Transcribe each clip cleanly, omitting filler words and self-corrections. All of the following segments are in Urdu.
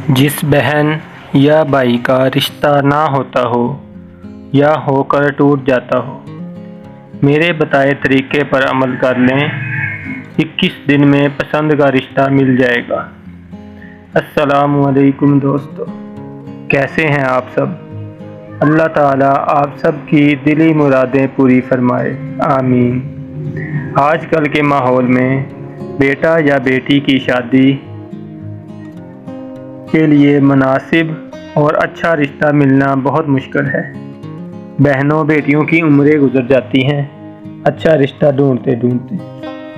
جس بہن یا بھائی کا رشتہ نہ ہوتا ہو یا ہو کر ٹوٹ جاتا ہو، میرے بتائے طریقے پر عمل کر لیں، 21 دن میں پسند کا رشتہ مل جائے گا۔ السلام علیکم دوستو، کیسے ہیں آپ سب؟ اللہ تعالیٰ آپ سب کی دلی مرادیں پوری فرمائے، آمین۔ آج کل کے ماحول میں بیٹا یا بیٹی کی شادی کے لیے مناسب اور اچھا رشتہ ملنا بہت مشکل ہے۔ بہنوں بیٹیوں کی عمریں گزر جاتی ہیں اچھا رشتہ ڈھونڈتے۔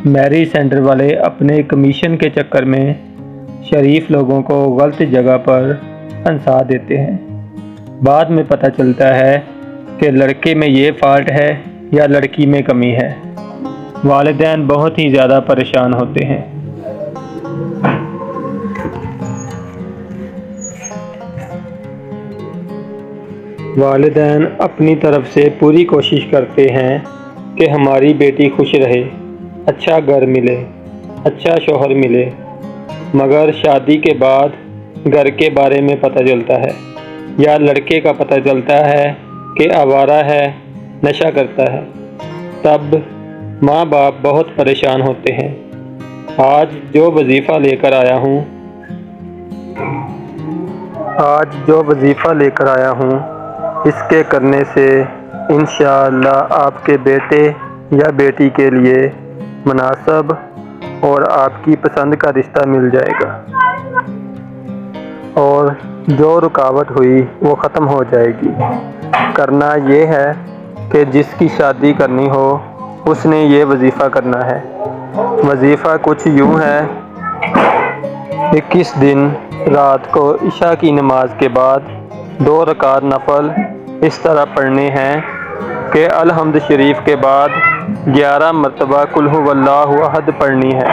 میرج سینٹر والے اپنے کمیشن کے چکر میں شریف لوگوں کو غلط جگہ پر پھنسا دیتے ہیں۔ بعد میں پتہ چلتا ہے کہ لڑکے میں یہ فالٹ ہے یا لڑکی میں کمی ہے۔ والدین بہت ہی زیادہ پریشان ہوتے ہیں۔ والدین اپنی طرف سے پوری کوشش کرتے ہیں کہ ہماری بیٹی خوش رہے، اچھا گھر ملے، اچھا شوہر ملے، مگر شادی کے بعد گھر کے بارے میں پتہ چلتا ہے یا لڑکے کا پتہ چلتا ہے کہ آوارہ ہے، نشہ کرتا ہے، تب ماں باپ بہت پریشان ہوتے ہیں۔ آج جو وظیفہ لے کر آیا ہوں اس کے کرنے سے انشاءاللہ آپ کے بیٹے یا بیٹی کے لیے مناسب اور آپ کی پسند کا رشتہ مل جائے گا، اور جو رکاوٹ ہوئی وہ ختم ہو جائے گی۔ کرنا یہ ہے کہ جس کی شادی کرنی ہو اس نے یہ وظیفہ کرنا ہے۔ وظیفہ کچھ یوں ہے: 21 دن رات کو عشاء کی نماز کے بعد 2 رکعت نفل اس طرح پڑھنے ہیں کہ الحمد شریف کے بعد 11 مرتبہ قل ھو اللہ احد پڑھنی ہے۔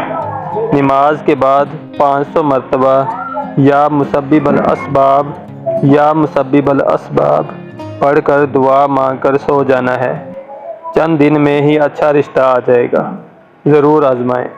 نماز کے بعد 500 مرتبہ یا مسبب الاسباب پڑھ کر دعا مانگ کر سو جانا ہے۔ چند دن میں ہی اچھا رشتہ آ جائے گا، ضرور آزمائیں۔